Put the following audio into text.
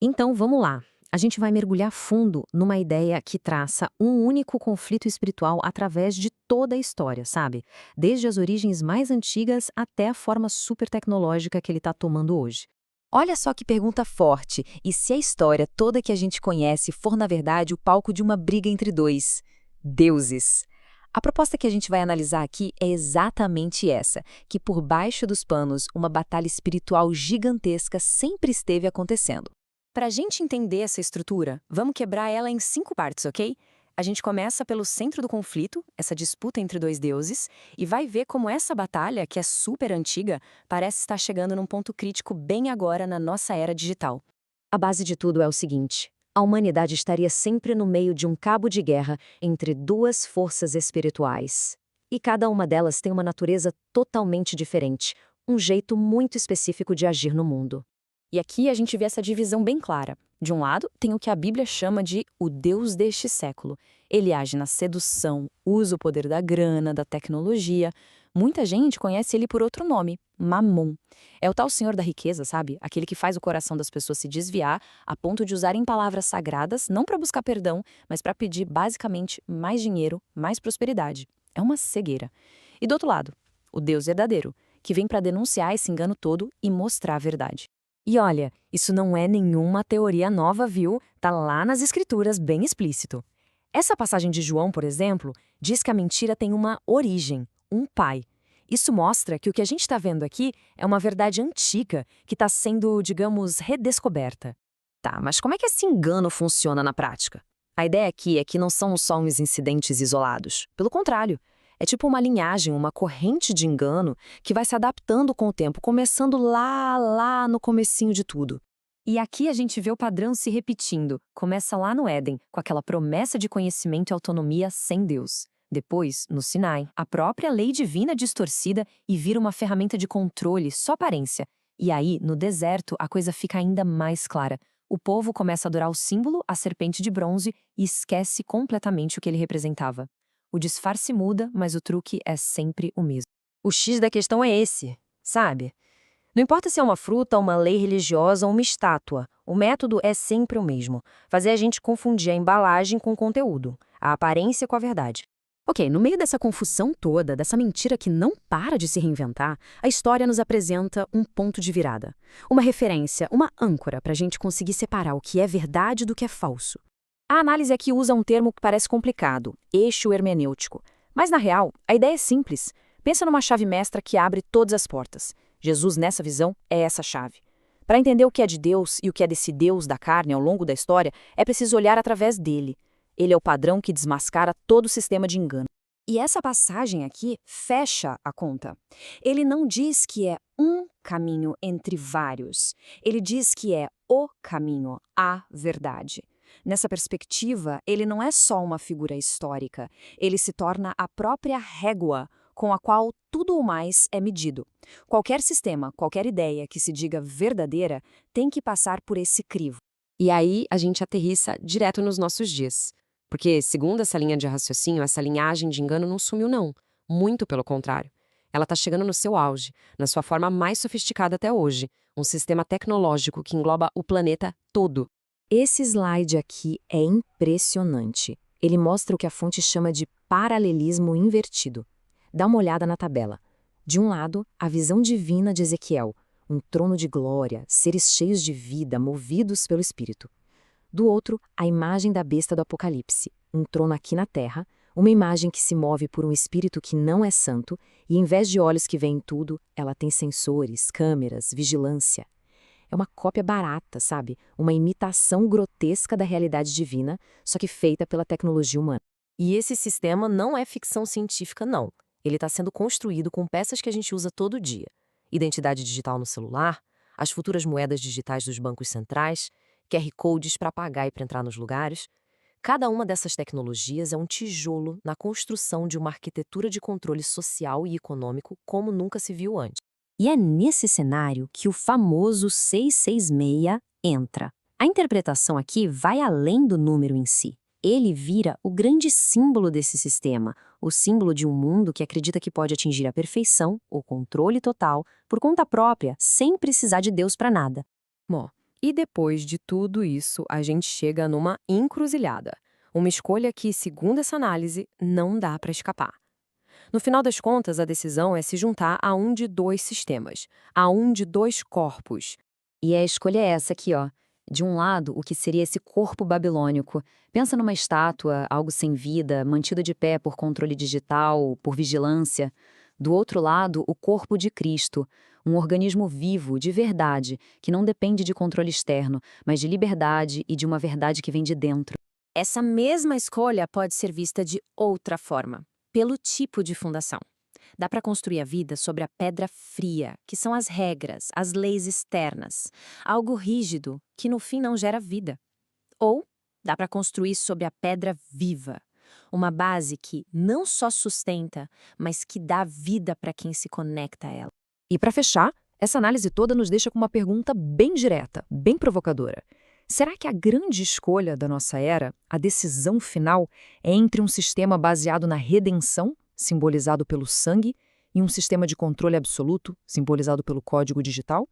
Então vamos lá. A gente vai mergulhar fundo numa ideia que traça um único conflito espiritual através de toda a história, sabe? Desde as origens mais antigas até a forma super tecnológica que ele está tomando hoje. Olha só que pergunta forte. E se a história toda que a gente conhece for, na verdade, o palco de uma briga entre dois deuses? A proposta que a gente vai analisar aqui é exatamente essa, que por baixo dos panos, uma batalha espiritual gigantesca sempre esteve acontecendo. Para a gente entender essa estrutura, vamos quebrar ela em 5 partes, ok? A gente começa pelo centro do conflito, essa disputa entre dois deuses, e vai ver como essa batalha, que é super antiga, parece estar chegando num ponto crítico bem agora na nossa era digital. A base de tudo é o seguinte: a humanidade estaria sempre no meio de um cabo de guerra entre duas forças espirituais. E cada uma delas tem uma natureza totalmente diferente, um jeito muito específico de agir no mundo. E aqui a gente vê essa divisão bem clara. De um lado, tem o que a Bíblia chama de o Deus deste século. Ele age na sedução, usa o poder da grana, da tecnologia. Muita gente conhece ele por outro nome, Mamon. É o tal senhor da riqueza, sabe? Aquele que faz o coração das pessoas se desviar a ponto de usarem palavras sagradas não para buscar perdão, mas para pedir basicamente mais dinheiro, mais prosperidade. É uma cegueira. E do outro lado, o Deus verdadeiro, que vem para denunciar esse engano todo e mostrar a verdade. E olha, isso não é nenhuma teoria nova, viu? Tá lá nas escrituras, bem explícito. Essa passagem de João, por exemplo, diz que a mentira tem uma origem, um pai. Isso mostra que o que a gente está vendo aqui é uma verdade antiga que está sendo, digamos, redescoberta. Tá, mas como é que esse engano funciona na prática? A ideia aqui é que não são só uns incidentes isolados. Pelo contrário, é tipo uma linhagem, uma corrente de engano que vai se adaptando com o tempo, começando lá no comecinho de tudo. E aqui a gente vê o padrão se repetindo. Começa lá no Éden, com aquela promessa de conhecimento e autonomia sem Deus. Depois, no Sinai, a própria lei divina distorcida e vira uma ferramenta de controle, só aparência. E aí, no deserto, a coisa fica ainda mais clara. O povo começa a adorar o símbolo, a serpente de bronze, e esquece completamente o que ele representava. O disfarce muda, mas o truque é sempre o mesmo. O X da questão é esse, sabe? Não importa se é uma fruta, uma lei religiosa ou uma estátua, o método é sempre o mesmo: fazer a gente confundir a embalagem com o conteúdo, a aparência com a verdade. Ok, no meio dessa confusão toda, dessa mentira que não para de se reinventar, a história nos apresenta um ponto de virada. Uma referência, uma âncora para a gente conseguir separar o que é verdade do que é falso. A análise aqui usa um termo que parece complicado, eixo hermenêutico. Mas, na real, a ideia é simples. Pensa numa chave mestra que abre todas as portas. Jesus, nessa visão, é essa chave. Para entender o que é de Deus e o que é desse Deus da carne ao longo da história, é preciso olhar através dele. Ele é o padrão que desmascara todo o sistema de engano. E essa passagem aqui fecha a conta. Ele não diz que é um caminho entre vários. Ele diz que é o caminho, a verdade. Nessa perspectiva, ele não é só uma figura histórica, ele se torna a própria régua com a qual tudo o mais é medido. Qualquer sistema, qualquer ideia que se diga verdadeira tem que passar por esse crivo. E aí a gente aterrissa direto nos nossos dias. Porque, segundo essa linha de raciocínio, essa linhagem de engano não sumiu, não. Muito pelo contrário. Ela está chegando no seu auge, na sua forma mais sofisticada até hoje, um sistema tecnológico que engloba o planeta todo. Esse slide aqui é impressionante. Ele mostra o que a fonte chama de paralelismo invertido. Dá uma olhada na tabela. De um lado, a visão divina de Ezequiel, um trono de glória, seres cheios de vida, movidos pelo Espírito. Do outro, a imagem da besta do Apocalipse, um trono aqui na terra, uma imagem que se move por um espírito que não é santo, e em vez de olhos que veem tudo, ela tem sensores, câmeras, vigilância. É uma cópia barata, sabe? Uma imitação grotesca da realidade divina, só que feita pela tecnologia humana. E esse sistema não é ficção científica, não. Ele está sendo construído com peças que a gente usa todo dia. Identidade digital no celular, as futuras moedas digitais dos bancos centrais, QR Codes para pagar e para entrar nos lugares. Cada uma dessas tecnologias é um tijolo na construção de uma arquitetura de controle social e econômico como nunca se viu antes. E é nesse cenário que o famoso 666 entra. A interpretação aqui vai além do número em si. Ele vira o grande símbolo desse sistema, o símbolo de um mundo que acredita que pode atingir a perfeição, o controle total, por conta própria, sem precisar de Deus para nada. Bom, E depois de tudo isso, a gente chega numa encruzilhada. Uma escolha que, segundo essa análise, não dá para escapar. No final das contas, a decisão é se juntar a um de dois sistemas, a um de dois corpos. E a escolha é essa aqui, ó. De um lado, o que seria esse corpo babilônico. Pensa numa estátua, algo sem vida, mantido de pé por controle digital, por vigilância. Do outro lado, o corpo de Cristo, um organismo vivo, de verdade, que não depende de controle externo, mas de liberdade e de uma verdade que vem de dentro. Essa mesma escolha pode ser vista de outra forma, pelo tipo de fundação. Dá para construir a vida sobre a pedra fria, que são as regras, as leis externas, algo rígido que no fim não gera vida. Ou dá para construir sobre a pedra viva, uma base que não só sustenta, mas que dá vida para quem se conecta a ela. E para fechar, essa análise toda nos deixa com uma pergunta bem direta, bem provocadora. Será que a grande escolha da nossa era, a decisão final, é entre um sistema baseado na redenção, simbolizado pelo sangue, e um sistema de controle absoluto, simbolizado pelo código digital?